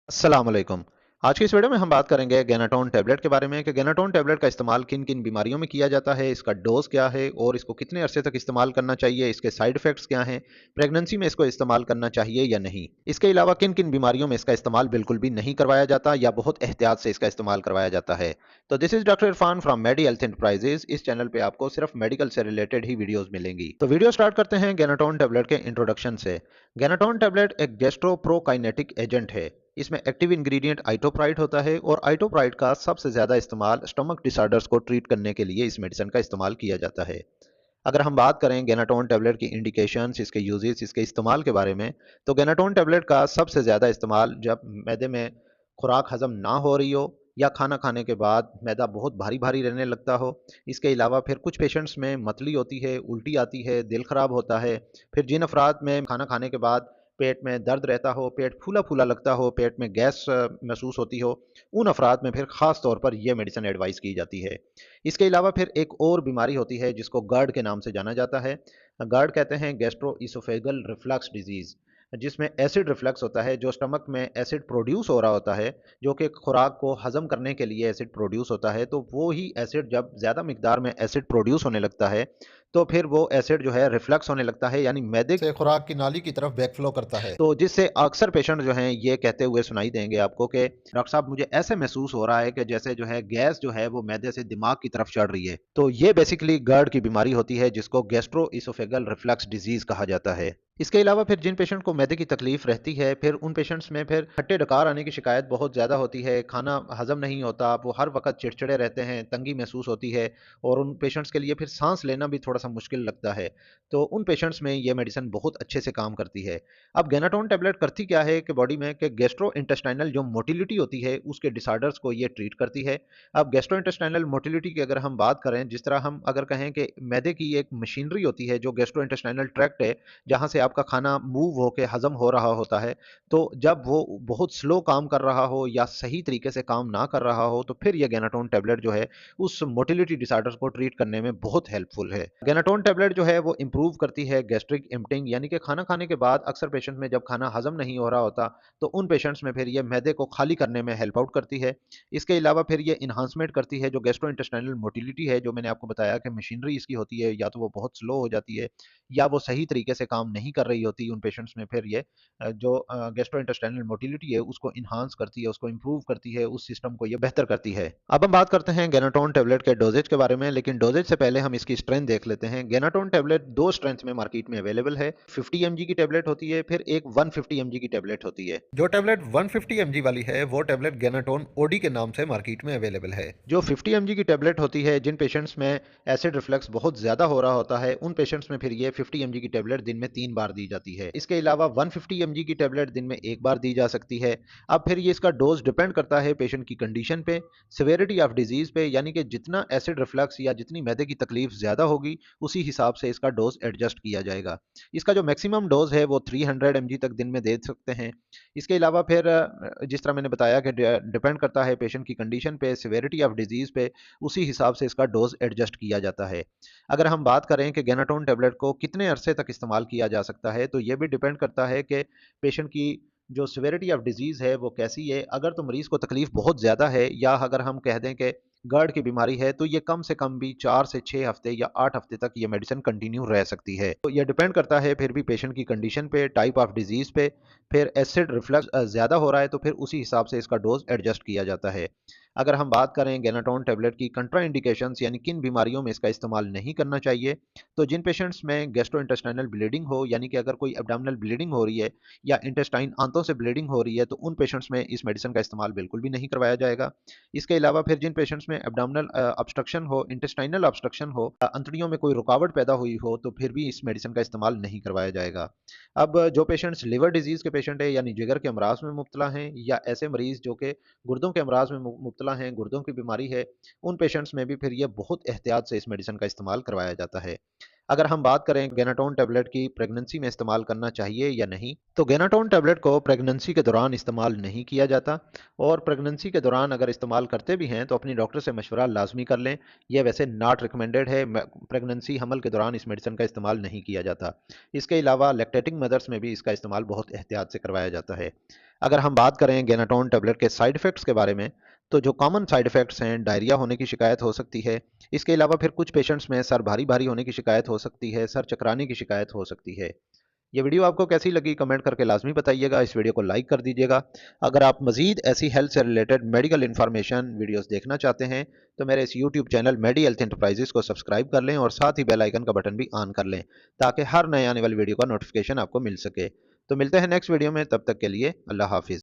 अस्सलाम वालेकुम। आज की इस वीडियो में हम बात करेंगे गेनाटोन टैबलेट के बारे में कि गेनाटोन टैबलेट का इस्तेमाल किन किन बीमारियों में किया जाता है, इसका डोज क्या है और इसको कितने अरसे तक इस्तेमाल करना चाहिए, इसके साइड इफेक्ट्स क्या हैं, प्रेगनेंसी में इसको इस्तेमाल करना चाहिए या नहीं। इसके अलावा किन किन बीमारियों में इसका इस्तेमाल बिल्कुल भी नहीं करवाया जाता या बहुत एहतियात से इसका इस्तेमाल करवाया जाता है। तो this is doctor Irfan from Medi Health Enterprises. इस चैनल पे आपको सिर्फ मेडिकल से रिलेटेड ही वीडियोस मिलेंगी। तो वीडियो स्टार्ट करते हैं गेनाटोन टैबलेट के इंट्रोडक्शन से। गेनाटोन टैबलेट एक गैस्ट्रोप्रोकाइनेटिक एजेंट है। इसमें एक्टिव इंग्रेडिएंट आइटोप्राइड होता है और आइटोप्राइड का सबसे ज़्यादा इस्तेमाल स्टमक डिसऑर्डर्स को ट्रीट करने के लिए इस मेडिसिन का इस्तेमाल किया जाता है। अगर हम बात करें गेनाटोन टैबलेट की इंडिकेशंस, इसके यूजेस, इसके इस्तेमाल के बारे में, तो गेनाटोन टैबलेट का सबसे ज़्यादा इस्तेमाल जब मैदे में खुराक हजम ना हो रही हो या खाना खाने के बाद मैदा बहुत भारी भारी रहने लगता हो। इसके अलावा फिर कुछ पेशेंट्स में मतली होती है, उल्टी आती है, दिल खराब होता है। फिर जिन अफराद में खाना खाने के बाद पेट में दर्द रहता हो, पेट फूला फूला लगता हो, पेट में गैस महसूस होती हो, उन अफराद में फिर ख़ास तौर पर यह मेडिसिन एडवाइस की जाती है। इसके अलावा फिर एक और बीमारी होती है जिसको GERD के नाम से जाना जाता है। GERD कहते हैं गैस्ट्रो इसोफेगल रिफ्लक्स डिजीज़, जिसमें एसिड रिफ्लक्स होता है, जो स्टमक में एसिड प्रोड्यूस हो रहा होता है, जो कि खुराक को हज़म करने के लिए एसिड प्रोड्यूस होता है। तो वो ही एसिड जब ज़्यादा मिकदार में एसिड प्रोड्यूस होने लगता है, तो फिर वो एसिड जो है रिफ्लक्स होने लगता है, यानी मैदे से खुराक की नाली की तरफ बैकफ्लो करता है। तो जिससे अक्सर पेशेंट जो हैं ये कहते हुए सुनाई देंगे आपको कि डॉक्टर साहब मुझे ऐसे महसूस हो रहा है कि जैसे जो है गैस जो है वो मैदे से दिमाग की तरफ चढ़ रही है। तो ये बेसिकली GERD की बीमारी होती है जिसको गैस्ट्रो इसोफेगल रिफ्लक्स डिजीज कहा जाता है। इसके अलावा फिर जिन पेशेंट को मैदे की तकलीफ रहती है, फिर उन पेशेंट्स में फिर खट्टे डकार आने की शिकायत बहुत ज़्यादा होती है, खाना हजम नहीं होता, वो हर वक्त चिड़चिड़े रहते हैं, तंगी महसूस होती है और उन पेशेंट्स के लिए फिर सांस लेना भी थोड़ा सा मुश्किल लगता है। तो उन पेशेंट्स में ये मेडिसिन बहुत अच्छे से काम करती है। अब गेनाटोन टैबलेट करती क्या है कि बॉडी में कि गैस्ट्रो इंटेस्टाइनल जो मोटिलिटी होती है उसके डिसऑर्डर्स को ये ट्रीट करती है। अब गैस्ट्रो इंटेस्टाइनल मोटिलिटी की अगर हम बात करें, जिस तरह हम अगर कहें कि मैदे की एक मशीनरी होती है जो गैस्ट्रो इंटेस्टाइनल ट्रैक्ट है, जहाँ से आपका खाना मूव होकर हजम हो रहा होता है, तो जब वो बहुत स्लो काम कर रहा हो या सही तरीके से काम ना कर रहा हो, तो फिर यह गेनाटोन टैबलेट जो है उस मोटिलिटी डिसऑर्डर्स को ट्रीट करने में बहुत हेल्पफुल है। गेनाटोन टैबलेट जो है वो इंप्रूव करती है गैस्ट्रिक एम्प्टिंग, यानी कि खाना खाने के बाद अक्सर पेशेंट में जब खाना हजम नहीं हो रहा होता, तो उन पेशेंट्स में फिर ये मैदे को खाली करने में हेल्प आउट करती है। इसके अलावा फिर ये इन्हांसमेंट करती है जो गैस्ट्रो इंटेस्टाइनल मोटिलिटी है, जो मैंने आपको बताया कि मशीनरी इसकी होती है, या तो वो बहुत स्लो हो जाती है या वो सही तरीके से काम नहीं कर रही होती उन पेशेंट्स में, फिर ये जो गैस्ट्रो इंटेस्टाइनल मोटिलिटी है उसको इन्हांस करती है, उसको इंप्रूव करती है, उस सिस्टम को ये बेहतर करती है। अब हम बात करते हैं गेनाटोन टैबलेट के डोजेज के बारे में, लेकिन डोजेज से पहले हम इसकी स्ट्रेंथ देख लेते हैं। गेनाटोन टैबलेट दो स्ट्रेंथ में मार्केट में अवेलेबल है। 50 mg की टैबलेट होती है, फिर एक 150 mg की टैबलेट होती है। जो टैबलेट 150 mg वाली है वो टैबलेट गेनाटोन ओडी के नाम से मार्केट में अवेलेबल है। जो 50 mg की टैबलेट होती है, जिन पेशेंट्स में एसिड रिफ्लक्स बहुत ज्यादा हो रहा होता है, उन पेशेंट्स में फिर ये 50 mg की टैबलेट दिन में 3 बार दी जाती है। इसके अलावा 150 mg की टैबलेट दिन में एक बार दी जा सकती है। अब फिर ये इसका डोज डिपेंड करता है पेशेंट की कंडीशन पे, सिवियरिटी ऑफ डिजीज पे, यानी कि जितना एसिड रिफ्लक्स या जितनी मैदे की तकलीफ ज्यादा होगी उसी हिसाब से इसका डोज एडजस्ट किया जाएगा। इसका जो मैक्सिमम डोज है वो 300 mg तक दिन में दे सकते हैं। इसके अलावा फिर जिस तरह मैंने बताया कि डिपेंड करता है पेशेंट की कंडीशन पे, सिवियरिटी ऑफ डिजीज पे, उसी हिसाब से इसका डोज एडजस्ट किया जाता है। अगर हम बात करें कि गेनाटोन टैबलेट को कितने अरसे तक इस्तेमाल किया जा सकता है, तो ये भी डिपेंड करता है कि पेशेंट की जो सिवियरिटी ऑफ डिजीज़ है वो कैसी है। अगर तो मरीज़ को तकलीफ बहुत ज़्यादा है, या अगर हम कह दें कि GERD की बीमारी है, तो ये कम से कम भी 4 से 6 हफ्ते या 8 हफ्ते तक ये मेडिसिन कंटिन्यू रह सकती है। तो ये डिपेंड करता है फिर भी पेशेंट की कंडीशन पे, टाइप ऑफ डिजीज़ पे। फिर एसिड रिफ्लक्स ज़्यादा हो रहा है तो फिर उसी हिसाब से इसका डोज एडजस्ट किया जाता है। अगर हम बात करें गेनाटोन टैबलेट की कंट्राइंडिकेशंस, यानी किन बीमारियों में इसका इस्तेमाल नहीं करना चाहिए, तो जिन पेशेंट्स में गैस्ट्रोइंटेस्टाइनल ब्लीडिंग हो, यानी कि अगर कोई एब्डोमिनल ब्लीडिंग हो रही है या इंटेस्टाइन आंतों से ब्लीडिंग हो रही है, तो उन पेशेंट्स में इस मेडिसिन का इस्तेमाल बिल्कुल भी नहीं करवाया जाएगा। इसके अलावा फिर जिन पेशेंट्स में एब्डोमिनल ऑब्स्ट्रक्शन हो, इंटेस्टाइनल ऑब्स्ट्रक्शन हो, अंतड़ियों में कोई रुकावट पैदा हुई हो, तो फिर भी इस मेडिसिन का इस्तेमाल नहीं करवाया जाएगा। अब जो पेशेंट्स लिवर डिजीज़ के पेशेंट है, यानी जिगर के अमराज में मुब्तला हैं, या ऐसे मरीज़ जो कि गुर्दों के अमराज में मुब्तला हैं, गुर्दों की बीमारी है, उन पेशेंट्स में भी फिर ये बहुत एहतियात से इस मेडिसिन का इस्तेमाल करवाया जाता है। अगर हम बात करें गेनाटोन टैबलेट की प्रेगनेंसी में इस्तेमाल करना चाहिए या नहीं, तो गेनाटोन टैबलेट को प्रेगनेंसी के दौरान इस्तेमाल नहीं किया जाता, और प्रेगनेंसी के दौरान अगर इस्तेमाल करते भी हैं तो अपनी डॉक्टर से मशवरा लाजमी कर लें। यह वैसे नॉट रिकमेंडेड है, प्रेगनेंसी हमल के दौरान इस मेडिसिन का इस्तेमाल नहीं किया जाता। इसके अलावा लैक्टेटिंग मदर्स में भी इसका इस्तेमाल बहुत एहतियात से करवाया जाता है। अगर हम बात करें गेनाटोन टैबलेट के साइड इफ़ेक्ट्स के बारे में, तो जो कॉमन साइड इफ़ेक्ट्स हैं, डायरिया होने की शिकायत हो सकती है। इसके अलावा फिर कुछ पेशेंट्स में सर भारी-भारी होने की शिकायत हो सकती है, सर चकराने की शिकायत हो सकती है। ये वीडियो आपको कैसी लगी कमेंट करके लाज़मी बताइएगा। इस वीडियो को लाइक कर दीजिएगा। अगर आप मज़ीद ऐसी हेल्थ से रिलेटेड मेडिकल इन्फॉर्मेशन वीडियोज़ देखना चाहते हैं, तो मेरे इस यूट्यूब चैनल मेडी हेल्थ एंटरप्राइजेज़ को सब्सक्राइब कर लें और साथ ही बेल आइकन का बटन भी ऑन कर लें, ताकि हर नए आने वाली वीडियो का नोटिफिकेशन आपको मिल सके। तो मिलते हैं नेक्स्ट वीडियो में, तब तक के लिए अल्लाह हाफ़िज़।